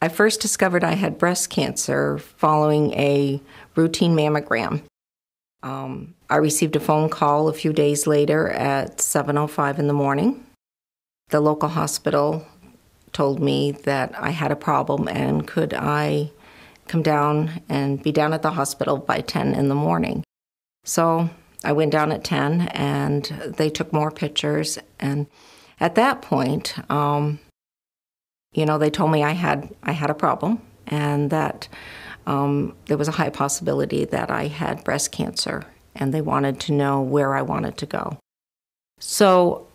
I first discovered I had breast cancer following a routine mammogram. I received a phone call a few days later at 7:05 in the morning. The local hospital told me that I had a problem and could I come down and be down at the hospital by 10 in the morning. So I went down at 10 and they took more pictures, and at that point, they told me I had a problem and that there was a high possibility that I had breast cancer, and they wanted to know where I wanted to go. So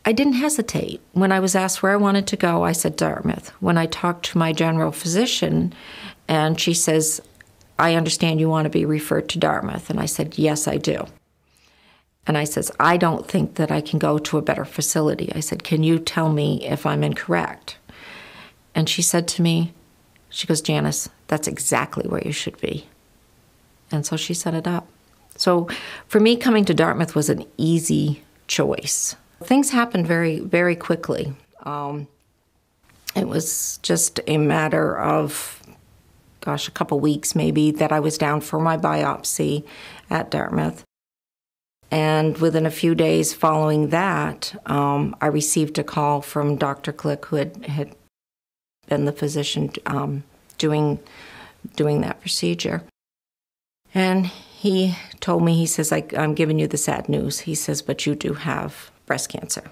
I didn't hesitate. When I was asked where I wanted to go, I said Dartmouth. When I talked to my general physician, and she says, I understand you want to be referred to Dartmouth. And I said, yes, I do. And I says, I don't think that I can go to a better facility. I said, can you tell me if I'm incorrect? And she said to me, she goes, Janis, that's exactly where you should be. And so she set it up. So for me, coming to Dartmouth was an easy choice. Things happened very, very quickly. It was just a matter of, a couple weeks maybe, that I was down for my biopsy at Dartmouth. And within a few days following that, I received a call from Dr. Click, who had been the physician doing that procedure. And he told me, he says, I'm giving you the sad news. He says, but you do have breast cancer.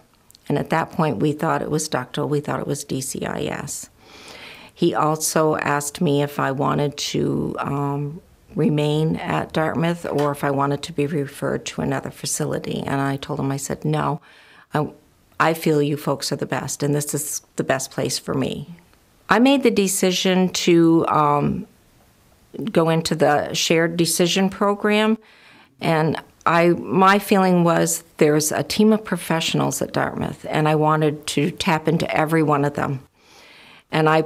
And at that point, we thought it was ductal. We thought it was DCIS. He also asked me if I wanted to remain at Dartmouth or if I wanted to be referred to another facility. And I told him, I said, no, I feel you folks are the best, and this is the best place for me. I made the decision to go into the shared decision program, and my feeling was there's a team of professionals at Dartmouth, and I wanted to tap into every one of them. And I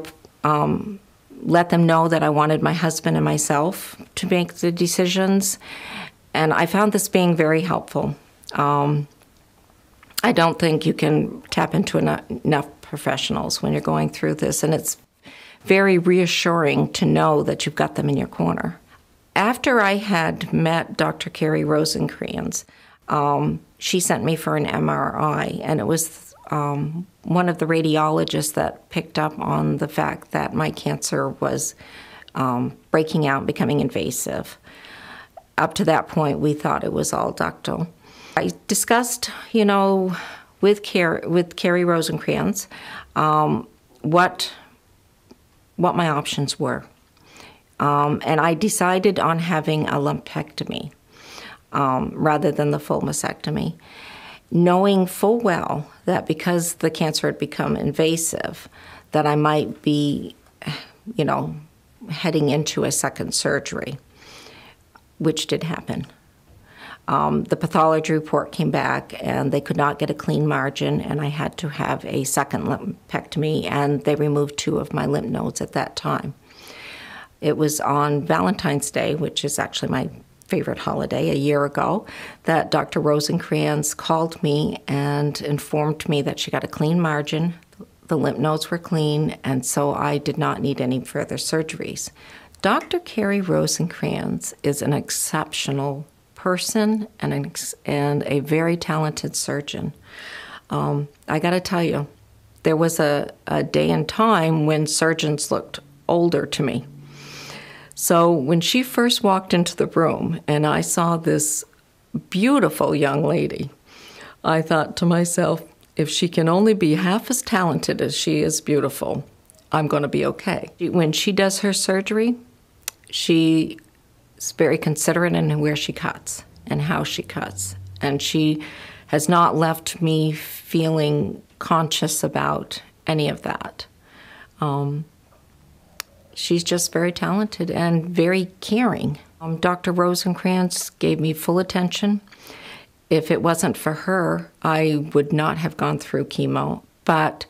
let them know that I wanted my husband and myself to make the decisions, and I found this being very helpful. I don't think you can tap into enough professionals when you're going through this, and it's very reassuring to know that you've got them in your corner. After I had met Dr. Kari Rosenkranz, she sent me for an MRI, and it was one of the radiologists that picked up on the fact that my cancer was breaking out and becoming invasive. Up to that point, we thought it was all ductal. I discussed, with Kari Rosenkranz, what my options were. And I decided on having a lumpectomy rather than the full mastectomy, knowing full well that because the cancer had become invasive, that I might be, heading into a second surgery, which did happen. The pathology report came back, and they could not get a clean margin, and I had to have a second lumpectomy, and they removed 2 of my lymph nodes at that time. It was on Valentine's Day, which is actually my favorite holiday, a year ago, that Dr. Rosenkranz called me and informed me that she got a clean margin, the lymph nodes were clean, and so I did not need any further surgeries. Dr. Kari Rosenkranz is an exceptional person and a very talented surgeon. I got to tell you, there was a day and time when surgeons looked older to me. So when she first walked into the room and I saw this beautiful young lady, I thought to myself, if she can only be half as talented as she is beautiful, I'm going to be okay. When she does her surgery, she is very considerate in where she cuts and how she cuts. And she has not left me feeling conscious about any of that. She's just very talented and very caring. Dr. Rosenkranz gave me full attention. If it wasn't for her, I would not have gone through chemo. But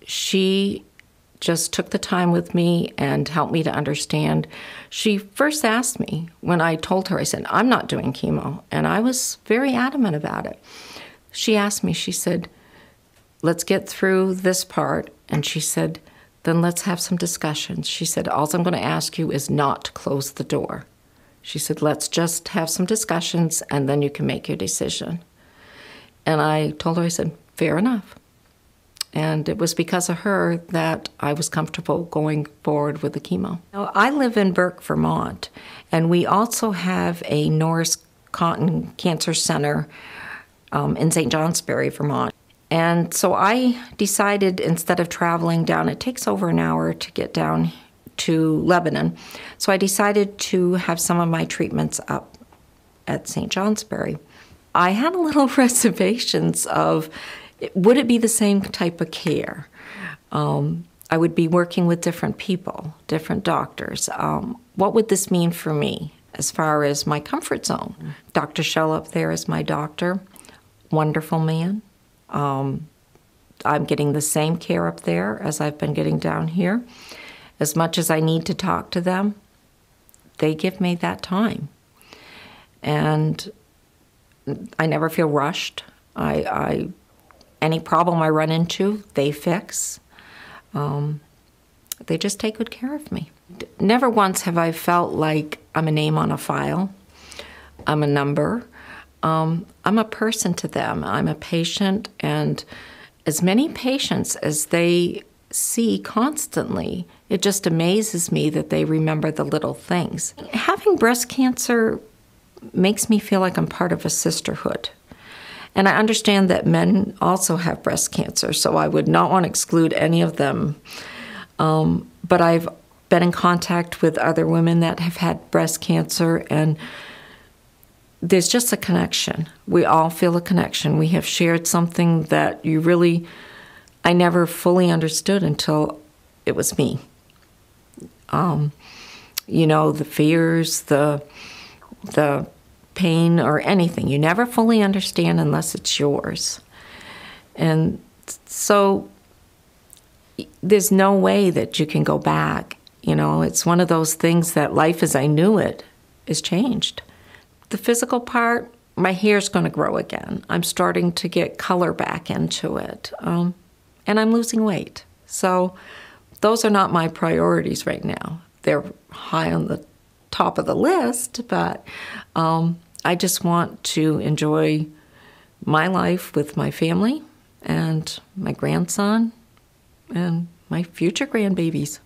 she just took the time with me and helped me to understand. She first asked me, when I told her, I said, I'm not doing chemo. And I was very adamant about it. She asked me, she said, let's get through this part. And she said, then let's have some discussions. She said, all I'm going to ask you is not to close the door. She said, let's just have some discussions and then you can make your decision. And I told her, I said, fair enough. And it was because of her that I was comfortable going forward with the chemo. Now, I live in Burke, Vermont, and we also have a Norris Cotton Cancer Center in St. Johnsbury, Vermont. And so I decided, instead of traveling down, it takes over an hour to get down to Lebanon, so I decided to have some of my treatments up at St. Johnsbury. I had a little reservations of, would it be the same type of care? I would be working with different people, different doctors. What would this mean for me as far as my comfort zone? Dr. Shell up there is my doctor, wonderful man. I'm getting the same care up there as I've been getting down here. As much as I need to talk to them, they give me that time. And I never feel rushed. Any problem I run into, they fix. They just take good care of me. Never once have I felt like I'm a name on a file. I'm a number. I'm a person to them. I'm a patient, and as many patients as they see constantly, it just amazes me that they remember the little things. Having breast cancer makes me feel like I'm part of a sisterhood. And I understand that men also have breast cancer, so I would not want to exclude any of them. But I've been in contact with other women that have had breast cancer, and there's just a connection. We all feel a connection. We have shared something that I never fully understood until it was me. The fears, the pain, or anything. You never fully understand unless it's yours. And so there's no way that you can go back. It's one of those things that life as I knew it is changed. The physical part, my hair's going to grow again. I'm starting to get color back into it. And I'm losing weight. So those are not my priorities right now. They're high on the top of the list, but I just want to enjoy my life with my family and my grandson and my future grandbabies.